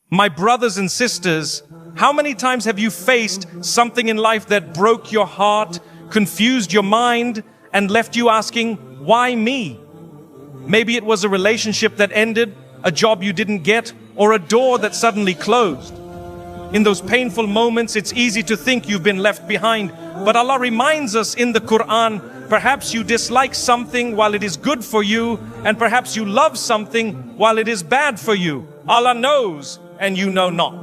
My brothers and sisters, how many times have you faced something in life that broke your heart, confused your mind, and left you asking, why me? Maybe it was a relationship that ended, a job you didn't get, or a door that suddenly closed. In those painful moments, it's easy to think you've been left behind. But Allah reminds us in the Qur'an, perhaps you dislike something while it is good for you, and perhaps you love something while it is bad for you. Allah knows, and you know not.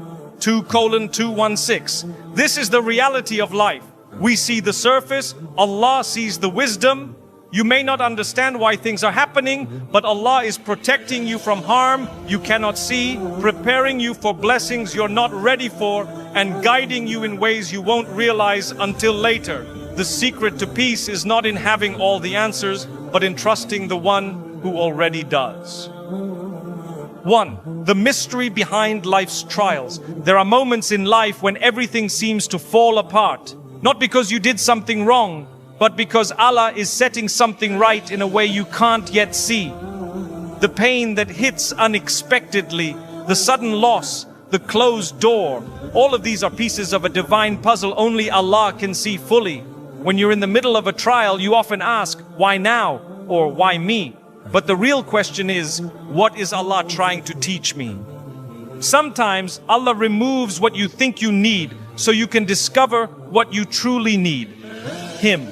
2:216. This is the reality of life. We see the surface, Allah sees the wisdom. You may not understand why things are happening, but Allah is protecting you from harm you cannot see, preparing you for blessings you're not ready for, and guiding you in ways you won't realize until later. The secret to peace is not in having all the answers, but in trusting the one who already does. 1. The mystery behind life's trials. There are moments in life when everything seems to fall apart. Not because you did something wrong, but because Allah is setting something right in a way you can't yet see. The pain that hits unexpectedly, the sudden loss, the closed door, all of these are pieces of a divine puzzle only Allah can see fully. When you're in the middle of a trial, you often ask, why now? Or why me? But the real question is, what is Allah trying to teach me? Sometimes Allah removes what you think you need so you can discover what you truly need, Him.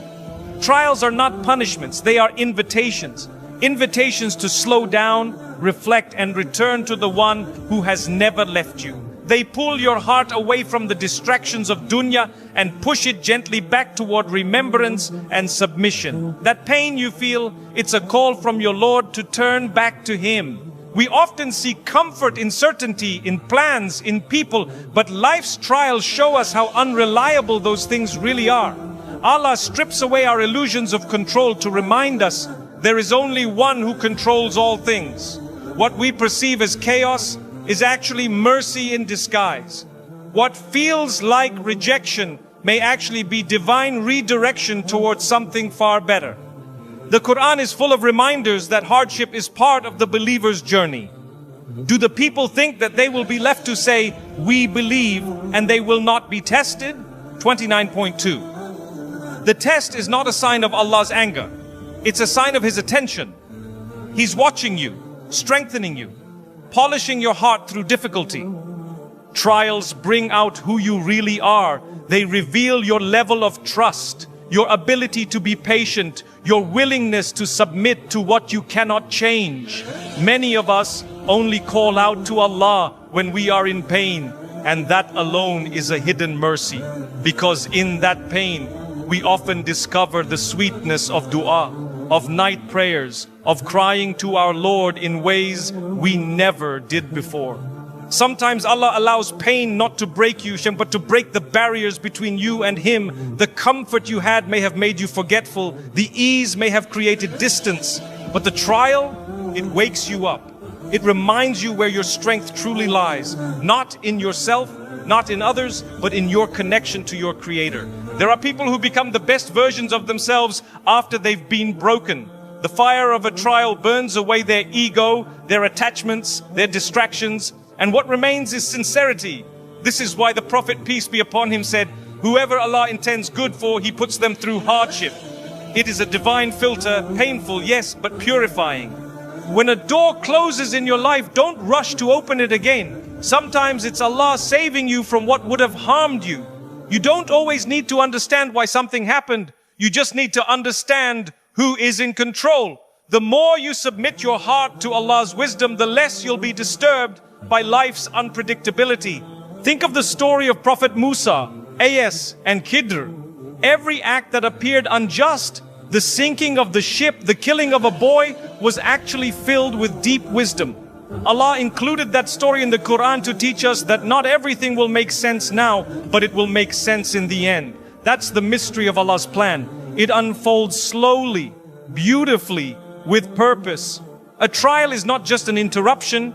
Trials are not punishments, they are invitations. Invitations to slow down, reflect, and return to the one who has never left you. They pull your heart away from the distractions of dunya and push it gently back toward remembrance and submission. That pain you feel, it's a call from your Lord to turn back to Him. We often seek comfort in certainty, in plans, in people, but life's trials show us how unreliable those things really are. Allah strips away our illusions of control to remind us there is only one who controls all things. What we perceive as chaos is actually mercy in disguise. What feels like rejection may actually be divine redirection towards something far better. The Qur'an is full of reminders that hardship is part of the believer's journey. Do the people think that they will be left to say, we believe, and they will not be tested? 29.2. The test is not a sign of Allah's anger. It's a sign of His attention. He's watching you, strengthening you, polishing your heart through difficulty. Trials bring out who you really are. They reveal your level of trust, your ability to be patient, your willingness to submit to what you cannot change. Many of us only call out to Allah when we are in pain, and that alone is a hidden mercy, because in that pain, we often discover the sweetness of dua, of night prayers, of crying to our Lord in ways we never did before. Sometimes Allah allows pain not to break you, but to break the barriers between you and Him. The comfort you had may have made you forgetful. The ease may have created distance. But the trial, it wakes you up. It reminds you where your strength truly lies. Not in yourself, not in others, but in your connection to your Creator. There are people who become the best versions of themselves after they've been broken. The fire of a trial burns away their ego, their attachments, their distractions, and what remains is sincerity. This is why the Prophet, peace be upon him, said, whoever Allah intends good for, He puts them through hardship. It is a divine filter, painful, yes, but purifying. When a door closes in your life, don't rush to open it again. Sometimes it's Allah saving you from what would have harmed you. You don't always need to understand why something happened. You just need to understand who is in control. The more you submit your heart to Allah's wisdom, the less you'll be disturbed by life's unpredictability. Think of the story of Prophet Musa, As, and Khidr. Every act that appeared unjust, the sinking of the ship, the killing of a boy, was actually filled with deep wisdom. Allah included that story in the Qur'an to teach us that not everything will make sense now, but it will make sense in the end. That's the mystery of Allah's plan. It unfolds slowly, beautifully, with purpose. A trial is not just an interruption,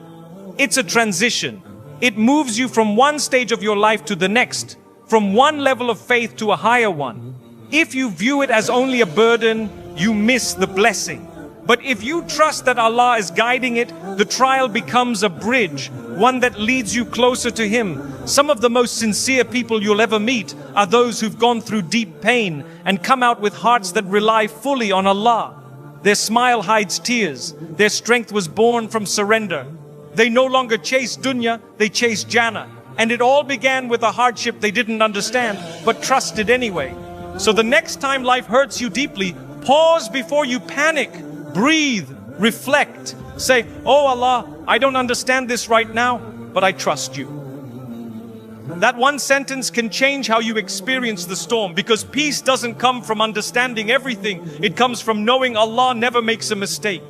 it's a transition. It moves you from one stage of your life to the next, from one level of faith to a higher one. If you view it as only a burden, you miss the blessing. But if you trust that Allah is guiding it, the trial becomes a bridge, one that leads you closer to Him. Some of the most sincere people you'll ever meet are those who've gone through deep pain and come out with hearts that rely fully on Allah. Their smile hides tears. Their strength was born from surrender. They no longer chase dunya, they chase Jannah. And it all began with a hardship they didn't understand, but trusted anyway. So the next time life hurts you deeply, pause before you panic. Breathe, reflect. Say, oh Allah, I don't understand this right now, but I trust you. That one sentence can change how you experience the storm, because peace doesn't come from understanding everything. It comes from knowing Allah never makes a mistake.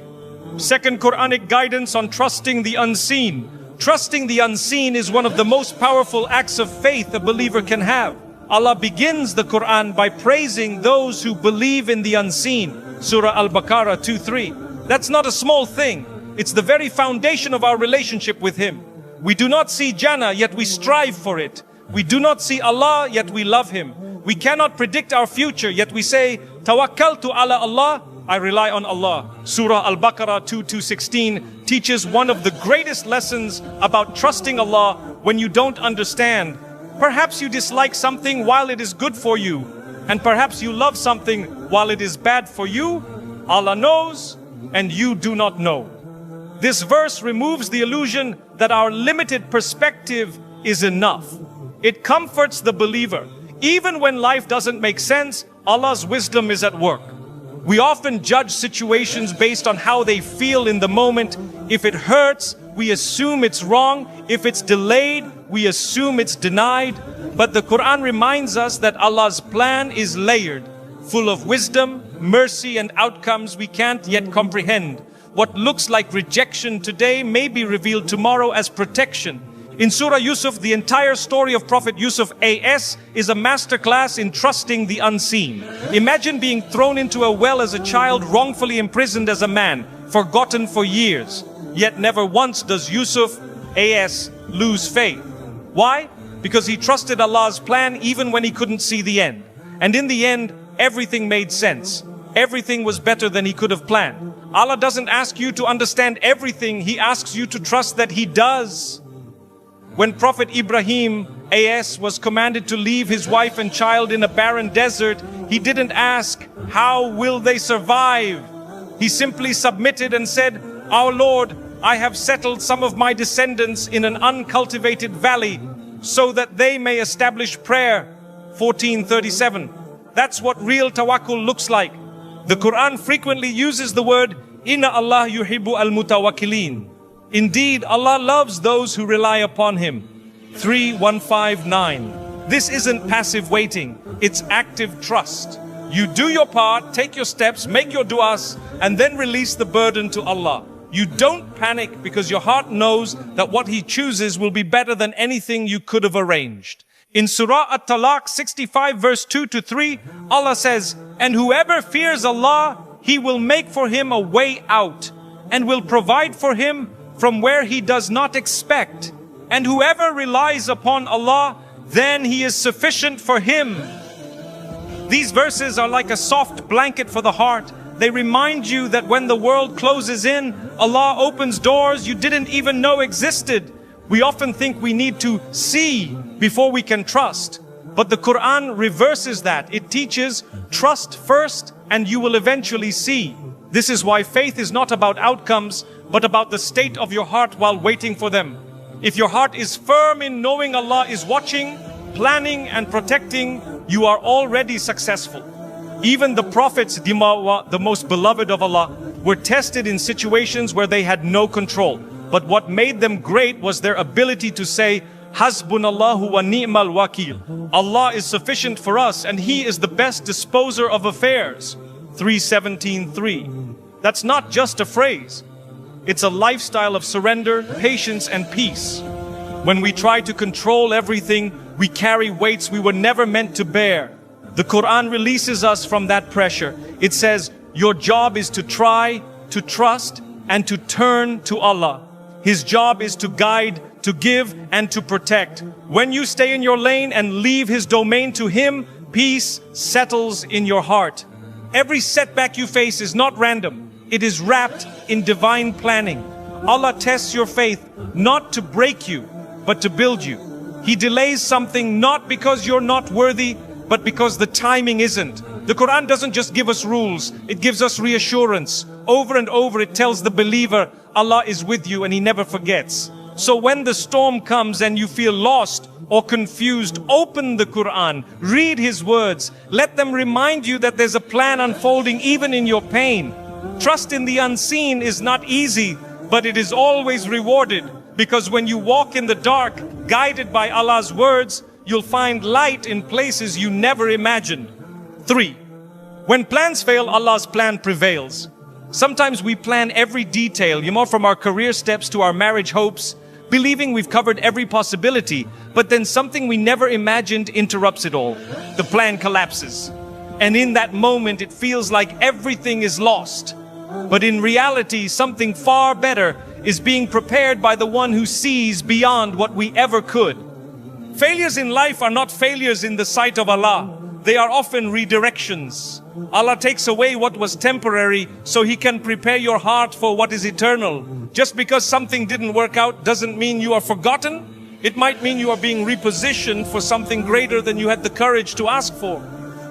Second Quranic guidance on trusting the unseen. Trusting the unseen is one of the most powerful acts of faith a believer can have. Allah begins the Qur'an by praising those who believe in the unseen. Surah Al-Baqarah 2:3. That's not a small thing. It's the very foundation of our relationship with Him. We do not see Jannah, yet we strive for it. We do not see Allah, yet we love Him. We cannot predict our future, yet we say, Tawakkaltu ala Allah, I rely on Allah. Surah Al-Baqarah 2:16 teaches one of the greatest lessons about trusting Allah when you don't understand. Perhaps you dislike something while it is good for you, and perhaps you love something while it is bad for you. Allah knows, and you do not know. This verse removes the illusion that our limited perspective is enough. It comforts the believer. Even when life doesn't make sense, Allah's wisdom is at work. We often judge situations based on how they feel in the moment. If it hurts, we assume it's wrong. If it's delayed, we assume it's denied. But the Quran reminds us that Allah's plan is layered, full of wisdom, mercy, and outcomes we can't yet comprehend. What looks like rejection today may be revealed tomorrow as protection. In Surah Yusuf, the entire story of Prophet Yusuf A.S. is a masterclass in trusting the unseen. Imagine being thrown into a well as a child, wrongfully imprisoned as a man, forgotten for years. Yet never once does Yusuf A.S. lose faith. Why? Because he trusted Allah's plan even when he couldn't see the end. And in the end, everything made sense. Everything was better than he could have planned. Allah doesn't ask you to understand everything. He asks you to trust that He does. When Prophet Ibrahim A.S. was commanded to leave his wife and child in a barren desert, he didn't ask, how will they survive? He simply submitted and said, Our Lord, I have settled some of my descendants in an uncultivated valley so that they may establish prayer. 14:37. That's what real tawakkul looks like. The Quran frequently uses the word, Inna Allah yuhibbu al-mutawakkilin. Indeed, Allah loves those who rely upon Him. 3:159. This isn't passive waiting, it's active trust. You do your part, take your steps, make your du'as, and then release the burden to Allah. You don't panic because your heart knows that what He chooses will be better than anything you could have arranged. In Surah At-Talaq 65 verse 2-3, Allah says, And whoever fears Allah, He will make for him a way out, and will provide for him from where he does not expect. And whoever relies upon Allah, then He is sufficient for him. These verses are like a soft blanket for the heart. They remind you that when the world closes in, Allah opens doors you didn't even know existed. We often think we need to see before we can trust. But the Quran reverses that. It teaches, trust first and you will eventually see. This is why faith is not about outcomes, but about the state of your heart while waiting for them. If your heart is firm in knowing Allah is watching, planning and protecting, you are already successful. Even the prophets, the most beloved of Allah, were tested in situations where they had no control. But what made them great was their ability to say, Hasbunallahu wa ni'mal wakil. Allah is sufficient for us and He is the best disposer of affairs. 3:17:3. That's not just a phrase. It's a lifestyle of surrender, patience, and peace. When we try to control everything, we carry weights we were never meant to bear. The Quran releases us from that pressure. It says, your job is to try, to trust, and to turn to Allah. His job is to guide, to give, and to protect. When you stay in your lane and leave His domain to Him, peace settles in your heart. Every setback you face is not random. It is wrapped in divine planning. Allah tests your faith not to break you, but to build you. He delays something not because you're not worthy, but because the timing isn't. The Qur'an doesn't just give us rules, it gives us reassurance. Over and over it tells the believer, Allah is with you and He never forgets. So when the storm comes and you feel lost or confused, open the Qur'an, read His words. Let them remind you that there's a plan unfolding even in your pain. Trust in the unseen is not easy, but it is always rewarded. Because when you walk in the dark, guided by Allah's words, you'll find light in places you never imagined. 3. When plans fail, Allah's plan prevails. Sometimes we plan every detail, from our career steps to our marriage hopes, believing we've covered every possibility, but then something we never imagined interrupts it all. The plan collapses. And in that moment, it feels like everything is lost. But in reality, something far better is being prepared by the one who sees beyond what we ever could. Failures in life are not failures in the sight of Allah. They are often redirections. Allah takes away what was temporary so He can prepare your heart for what is eternal. Just because something didn't work out doesn't mean you are forgotten. It might mean you are being repositioned for something greater than you had the courage to ask for.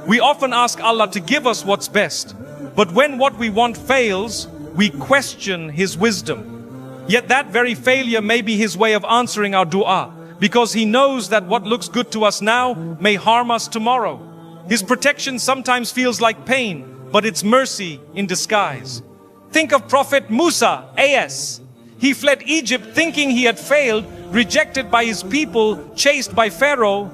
We often ask Allah to give us what's best. But when what we want fails, we question His wisdom. Yet that very failure may be His way of answering our dua, because He knows that what looks good to us now may harm us tomorrow. His protection sometimes feels like pain, but it's mercy in disguise. Think of Prophet Musa, A.S. He fled Egypt thinking he had failed, rejected by his people, chased by Pharaoh.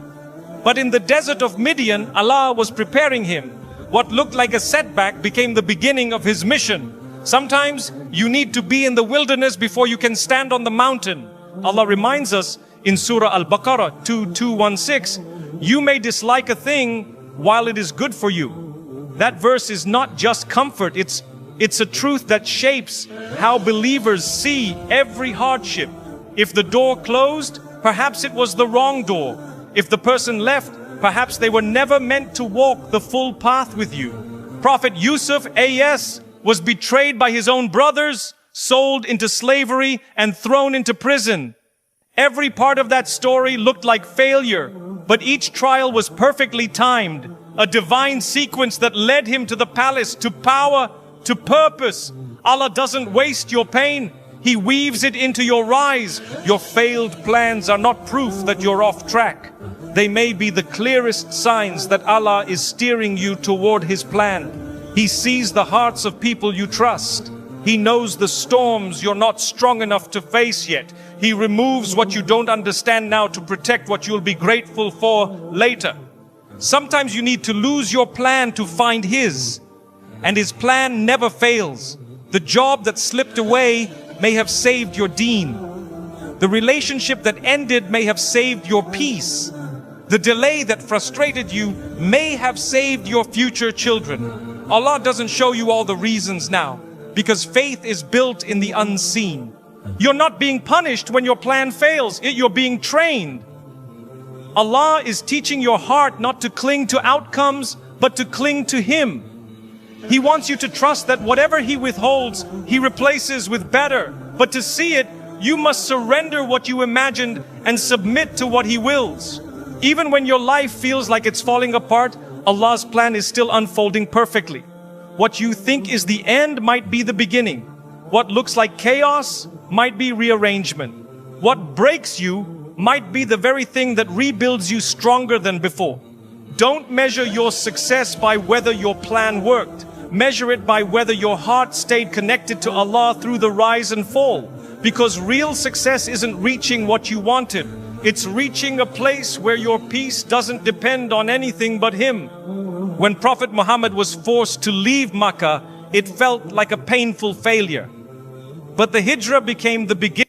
But in the desert of Midian, Allah was preparing him. What looked like a setback became the beginning of his mission. Sometimes you need to be in the wilderness before you can stand on the mountain. Allah reminds us in Surah Al-Baqarah 2:216, you may dislike a thing while it is good for you. That verse is not just comfort, it's a truth that shapes how believers see every hardship. If the door closed, perhaps it was the wrong door. If the person left, perhaps they were never meant to walk the full path with you. Prophet Yusuf, A.S., was betrayed by his own brothers, sold into slavery, and thrown into prison. Every part of that story looked like failure, but each trial was perfectly timed. A divine sequence that led him to the palace, to power, to purpose. Allah doesn't waste your pain. He weaves it into your rise. Your failed plans are not proof that you're off track. They may be the clearest signs that Allah is steering you toward His plan. He sees the hearts of people you trust. He knows the storms you're not strong enough to face yet. He removes what you don't understand now to protect what you'll be grateful for later. Sometimes you need to lose your plan to find His. And His plan never fails. The job that slipped away may have saved your Deen. The relationship that ended may have saved your peace. The delay that frustrated you may have saved your future children. Allah doesn't show you all the reasons now, because faith is built in the unseen. You're not being punished when your plan fails, you're being trained. Allah is teaching your heart not to cling to outcomes, but to cling to Him. He wants you to trust that whatever He withholds, He replaces with better. But to see it, you must surrender what you imagined and submit to what He wills. Even when your life feels like it's falling apart, Allah's plan is still unfolding perfectly. What you think is the end might be the beginning. What looks like chaos might be rearrangement. What breaks you might be the very thing that rebuilds you stronger than before. Don't measure your success by whether your plan worked. Measure it by whether your heart stayed connected to Allah through the rise and fall. Because real success isn't reaching what you wanted. It's reaching a place where your peace doesn't depend on anything but Him. When Prophet Muhammad was forced to leave Makkah, it felt like a painful failure. But the hijrah became the beginning